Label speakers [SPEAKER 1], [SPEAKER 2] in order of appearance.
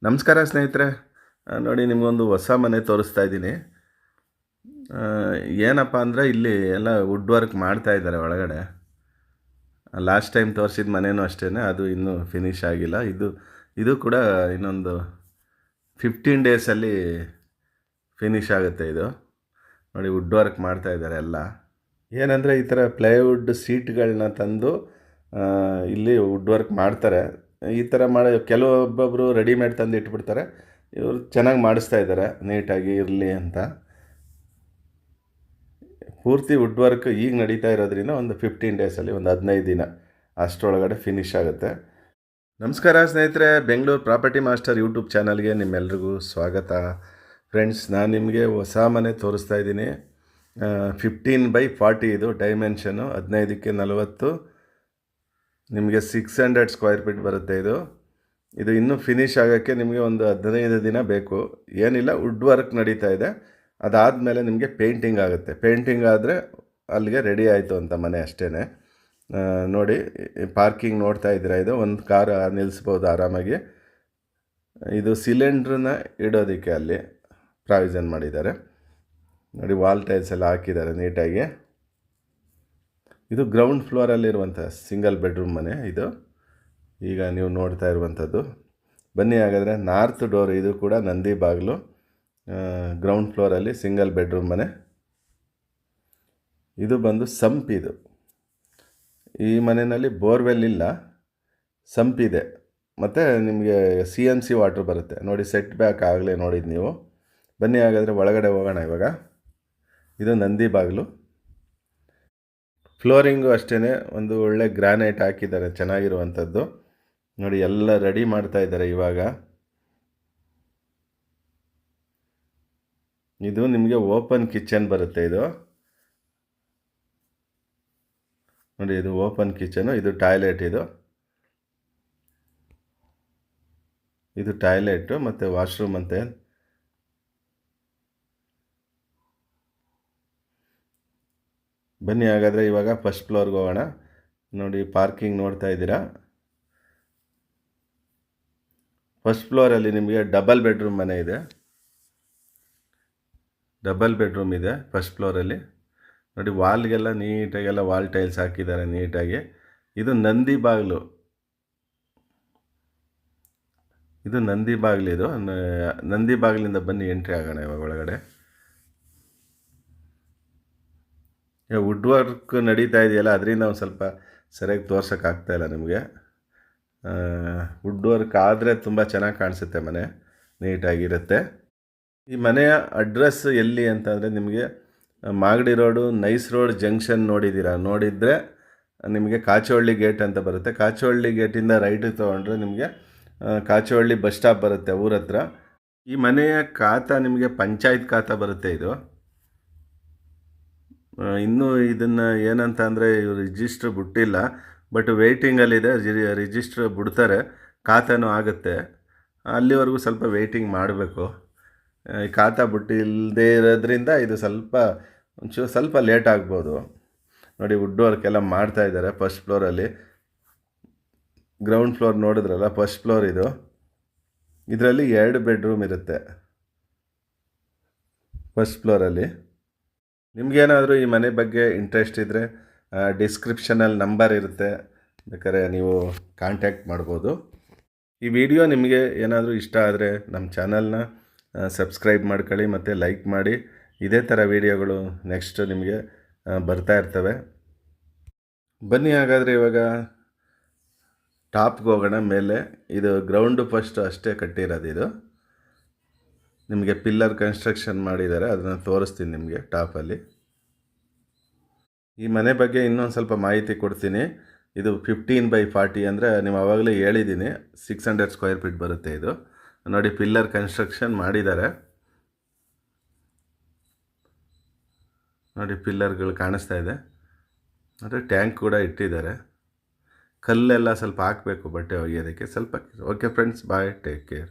[SPEAKER 1] ನಮಸ್ಕಾರ ಸ್ನೇಹಿತರೆ. ನೋಡಿ ನಿಮಗೊಂದು ಹೊಸ ಮನೆ ತೋರಿಸ್ತಾ ಇದ್ದೀನಿ. ಏನಪ್ಪ ಅಂದರೆ ಇಲ್ಲಿ ಎಲ್ಲ ವುಡ್ ವರ್ಕ್ ಮಾಡ್ತಾ ಇದ್ದಾರೆ ಒಳಗಡೆ. ಲಾಸ್ಟ್ ಟೈಮ್ ತೋರಿಸಿದ ಮನೆಯೂ ಅಷ್ಟೇ, ಅದು ಇನ್ನೂ ಫಿನಿಷ್ ಆಗಿಲ್ಲ. ಇದು ಕೂಡ ಇನ್ನೊಂದು 15 ಡೇಸಲ್ಲಿ ಫಿನಿಷ್ ಆಗುತ್ತೆ. ಇದು ನೋಡಿ ವುಡ್ ವರ್ಕ್ ಮಾಡ್ತಾ ಇದ್ದಾರೆ ಎಲ್ಲ. ಏನಂದರೆ ಈ ಥರ ಪ್ಲೈವುಡ್ ಸೀಟ್ಗಳನ್ನ ತಂದು ಇಲ್ಲಿ ವುಡ್ ವರ್ಕ್ ಮಾಡ್ತಾರೆ. ಈ ಥರ ಕೆಲವೊಬ್ಬೊಬ್ಬರು ರೆಡಿಮೇಡ್ ತಂದು ಇಟ್ಬಿಡ್ತಾರೆ. ಇವರು ಚೆನ್ನಾಗಿ ಮಾಡಿಸ್ತಾ ಇದ್ದಾರೆ, ನೀಟಾಗಿ ಇರಲಿ ಅಂತ. ಪೂರ್ತಿ ವುಡ್ ವರ್ಕ್ ಈಗ ನಡೀತಾ ಇರೋದ್ರಿಂದ ಒಂದು 15 ಡೇಸಲ್ಲಿ, ಒಂದು 15 ದಿನ ಅಷ್ಟರೊಳಗಡೆ ಫಿನಿಷ್ ಆಗುತ್ತೆ. ನಮಸ್ಕಾರ ಸ್ನೇಹಿತರೆ, ಬೆಂಗಳೂರು ಪ್ರಾಪರ್ಟಿ ಮಾಸ್ಟರ್ ಯೂಟ್ಯೂಬ್ ಚಾನಲ್ಗೆ ನಿಮ್ಮೆಲ್ರಿಗೂ ಸ್ವಾಗತ. ಫ್ರೆಂಡ್ಸ್, ನಾನು ನಿಮಗೆ ಹೊಸ ಮನೆ ತೋರಿಸ್ತಾ ಇದ್ದೀನಿ. 15x40 ಇದು ಡೈಮೆನ್ಷನು. 15ಕ್ಕೆ 40, ನಿಮಗೆ 600 ಸ್ಕ್ವೇರ್ ಫೀಟ್ ಬರುತ್ತೆ. ಇದು ಇನ್ನೂ ಫಿನಿಷ್ ಆಗೋಕ್ಕೆ ನಿಮಗೆ ಒಂದು 15 ದಿನ ಬೇಕು. ಏನಿಲ್ಲ, ವುಡ್ ವರ್ಕ್ ನಡೀತಾ ಇದೆ. ಅದಾದಮೇಲೆ ನಿಮಗೆ ಪೇಂಟಿಂಗ್ ಆಗುತ್ತೆ. ಪೇಂಟಿಂಗ್ ಆದರೆ ಅಲ್ಲಿಗೆ ರೆಡಿ ಆಯಿತು ಅಂತ ಮನೆ ಅಷ್ಟೇ. ನೋಡಿ, ಪಾರ್ಕಿಂಗ್ ನೋಡ್ತಾ ಇದ್ದೀರಾ, ಇದು ಒಂದು ಕಾರ್ ನಿಲ್ಲಿಸ್ಬೋದು ಆರಾಮಾಗಿ. ಇದು ಸಿಲಿಂಡ್ರನ್ನ ಇಡೋದಕ್ಕೆ ಅಲ್ಲಿ ಪ್ರಾವಿಷನ್ ಮಾಡಿದ್ದಾರೆ. ನೋಡಿ, ವಾಲ್ ಟೈಲ್ಸ್ ಎಲ್ಲ ಹಾಕಿದ್ದಾರೆ ನೀಟಾಗಿ. ಇದು ಗ್ರೌಂಡ್ ಫ್ಲೋರಲ್ಲಿರುವಂಥ ಸಿಂಗಲ್ ಬೆಡ್ರೂಮ್ ಮನೆ. ಇದು ಈಗ ನೀವು ನೋಡ್ತಾ ಇರುವಂಥದ್ದು. ಬನ್ನಿ ಹಾಗಾದರೆ, ನಾರ್ತ್ ಡೋರ್, ಇದು ಕೂಡ ನಂದಿ ಬಾಗಿಲು. ಗ್ರೌಂಡ್ ಫ್ಲೋರಲ್ಲಿ ಸಿಂಗಲ್ ಬೆಡ್ರೂಮ್ ಮನೆ. ಇದು ಬಂದು ಸಂಪ್. ಇದು ಈ ಮನೆಯಲ್ಲಿ ಬೋರ್ವೆಲ್ ಇಲ್ಲ, ಸಂಪಿದೆ. ಮತ್ತು ನಿಮಗೆ CNC ವಾಟ್ರ್ ಬರುತ್ತೆ. ನೋಡಿ, ಸೆಟ್ ಬ್ಯಾಕ್ ಆಗಲೇ ನೋಡಿದ್ದು ನೀವು. ಬನ್ನಿ ಹಾಗಾದರೆ ಒಳಗಡೆ ಹೋಗೋಣ ಇವಾಗ. ಇದು ನಂದಿ ಬಾಗಿಲು. ಫ್ಲೋರಿಂಗು ಅಷ್ಟೇ, ಒಂದು ಒಳ್ಳೆ ಗ್ರಾನೈಟ್ ಹಾಕಿದ್ದಾರೆ, ಚೆನ್ನಾಗಿರುವಂಥದ್ದು. ನೋಡಿ, ಎಲ್ಲ ರೆಡಿ ಮಾಡ್ತಾ ಇದ್ದಾರೆ ಇವಾಗ. ಇದು ನಿಮಗೆ ಓಪನ್ ಕಿಚನ್ ಬರುತ್ತೆ. ಇದು ನೋಡಿ, ಇದು ಓಪನ್ ಕಿಚನು. ಇದು ಟಾಯ್ಲೆಟ್. ಇದು ಟಾಯ್ಲೆಟು ಮತ್ತು ವಾಶ್ರೂಮ್ ಅಂತೆ. ಬನ್ನಿ ಹಾಗಾದರೆ ಇವಾಗ ಫಸ್ಟ್ ಫ್ಲೋರ್ಗೆ ಹೋಗೋಣ. ನೋಡಿ, ಪಾರ್ಕಿಂಗ್ ನೋಡ್ತಾ ಇದ್ದೀರಾ. ಫಸ್ಟ್ ಫ್ಲೋರಲ್ಲಿ ನಿಮಗೆ ಡಬಲ್ ಬೆಡ್ರೂಮ್ ಮನೆ ಇದೆ. ಡಬಲ್ ಬೆಡ್ರೂಮ್ ಇದೆ ಫಸ್ಟ್ ಫ್ಲೋರಲ್ಲಿ. ನೋಡಿ, ವಾಲ್ಗೆಲ್ಲ ನೀಟಾಗೆಲ್ಲ ವಾಲ್ ಟೈಲ್ಸ್ ಹಾಕಿದ್ದಾರೆ ನೀಟಾಗಿ. ಇದು ನಂದಿ ಬಾಗಿಲು. ಇದು ನಂದಿ ಬಾಗಿಲು. ಇದು ನಂದಿ ಬಾಗಿಲಿಂದ ಬನ್ನಿ ಎಂಟ್ರಿ ಆಗೋಣ ಇವಾಗ ಒಳಗಡೆ. ವುಡ್ ವರ್ಕ್ ನಡೀತಾ ಇದೆಯಲ್ಲ, ಅದರಿಂದ ಒಂದು ಸ್ವಲ್ಪ ಸರಿಯಾಗಿ ತೋರ್ಸೋಕ್ಕಾಗ್ತಾಯಿಲ್ಲ ನಿಮಗೆ. ವುಡ್ ವರ್ಕ್ ಆದರೆ ತುಂಬ ಚೆನ್ನಾಗಿ ಕಾಣಿಸುತ್ತೆ ಮನೆ, ನೀಟಾಗಿರುತ್ತೆ. ಈ ಮನೆಯ ಅಡ್ರೆಸ್ ಎಲ್ಲಿ ಅಂತಂದರೆ, ನಿಮಗೆ Magadi road, nice road junction ನೋಡಿದರೆ ನಿಮಗೆ ಕಾಚೋಹಳ್ಳಿ ಗೇಟ್ ಅಂತ ಬರುತ್ತೆ. ಕಾಚೋಹಳ್ಳಿ ಗೇಟಿಂದ ರೈಟಿಗೆ ತೊಗೊಂಡ್ರೆ ನಿಮಗೆ ಕಾಚೋಹಳ್ಳಿ ಬಸ್ ಸ್ಟಾಪ್ ಬರುತ್ತೆ ಊರ ಹತ್ರ. ಈ ಮನೆಯ ಖಾತಾ ನಿಮಗೆ ಪಂಚಾಯತ್ ಖಾತಾ ಬರುತ್ತೆ. ಇದು ಇನ್ನೂ ಇದನ್ನು ಏನಂತ ಅಂದರೆ ಇವರು ರಿಜಿಸ್ಟ್ರ್ ಬಿಟ್ಟಿಲ್ಲ, ಬಟ್ ವೆಯ್ಟಿಂಗಲ್ಲಿದೆ. ರಿಜಿಸ್ಟ್ರ್ ಬಿಡ್ತಾರೆ, ಖಾತಾನೂ ಆಗುತ್ತೆ. ಅಲ್ಲಿವರೆಗೂ ಸ್ವಲ್ಪ ವೆಯ್ಟಿಂಗ್ ಮಾಡಬೇಕು. ಈ ಖಾತಾ ಬಿಟ್ಟಿಲ್ಲದೆ ಇರೋದ್ರಿಂದ ಇದು ಸ್ವಲ್ಪ ಲೇಟ್ ಆಗ್ಬೋದು. ನೋಡಿ, ವುಡ್ ವರ್ಕ್ ಎಲ್ಲ ಮಾಡ್ತಾ ಇದ್ದಾರೆ ಫಸ್ಟ್ ಫ್ಲೋರಲ್ಲಿ. ಗ್ರೌಂಡ್ ಫ್ಲೋರ್ ನೋಡಿದ್ರಲ್ಲ, ಫಸ್ಟ್ ಫ್ಲೋರ್ ಇದು. ಇದರಲ್ಲಿ 2 ಬೆಡ್ರೂಮ್ ಇರುತ್ತೆ ಫಸ್ಟ್ ಫ್ಲೋರಲ್ಲಿ. ನಿಮಗೇನಾದರೂ ಈ ಮನೆ ಬಗ್ಗೆ ಇಂಟ್ರೆಸ್ಟ್ ಇದ್ದರೆ ಡಿಸ್ಕ್ರಿಪ್ಷನಲ್ಲಿ ನಂಬರ್ ಇರುತ್ತೆ, ಬೇಕಾದ್ರೆ ನೀವು ಕಾಂಟ್ಯಾಕ್ಟ್ ಮಾಡ್ಬೋದು. ಈ ವಿಡಿಯೋ ನಿಮಗೆ ಏನಾದರೂ ಇಷ್ಟ ಆದರೆ ನಮ್ಮ ಚಾನಲ್ನ ಸಬ್ಸ್ಕ್ರೈಬ್ ಮಾಡ್ಕೊಳ್ಳಿ ಮತ್ತು ಲೈಕ್ ಮಾಡಿ. ಇದೇ ಥರ ವಿಡಿಯೋಗಳು ನೆಕ್ಸ್ಟ್ ನಿಮಗೆ ಬರ್ತಾ ಇರ್ತವೆ. ಬನ್ನಿ ಹಾಗಾದರೆ ಇವಾಗ ಟಾಪ್ಗೆ ಹೋಗೋಣ ಮೇಲೆ. ಇದು ಗ್ರೌಂಡು ಫಸ್ಟ್ ಅಷ್ಟೇ ಕಟ್ಟಿರೋದು. ಇದು ನಿಮಗೆ ಪಿಲ್ಲರ್ ಕನ್ಸ್ಟ್ರಕ್ಷನ್ ಮಾಡಿದ್ದಾರೆ, ಅದನ್ನು ತೋರಿಸ್ತೀನಿ ನಿಮಗೆ ಟಾಪಲ್ಲಿ. ಈ ಮನೆ ಬಗ್ಗೆ ಇನ್ನೊಂದು ಸ್ವಲ್ಪ ಮಾಹಿತಿ ಕೊಡ್ತೀನಿ. ಇದು 15x40 ಅಂದರೆ ನೀವು ಆವಾಗಲೇ ಹೇಳಿದ್ದೀನಿ, 600 ಸ್ಕ್ವೇರ್ ಫೀಟ್ ಬರುತ್ತೆ. ಇದು ನೋಡಿ, ಪಿಲ್ಲರ್ ಕನ್ಸ್ಟ್ರಕ್ಷನ್ ಮಾಡಿದ್ದಾರೆ. ನೋಡಿ, ಪಿಲ್ಲರ್ಗಳು ಕಾಣಿಸ್ತಾ ಇದೆ. ಮತ್ತು ಟ್ಯಾಂಕ್ ಕೂಡ ಇಟ್ಟಿದ್ದಾರೆ. ಕಲ್ಲೆಲ್ಲ ಸ್ವಲ್ಪ ಹಾಕಬೇಕು ಬಟ್ಟೆ ಒಗೆಯೋದಕ್ಕೆ ಸ್ವಲ್ಪ. ಓಕೆ ಫ್ರೆಂಡ್ಸ್, ಬಾಯ್, ಟೇಕ್ ಕೇರ್.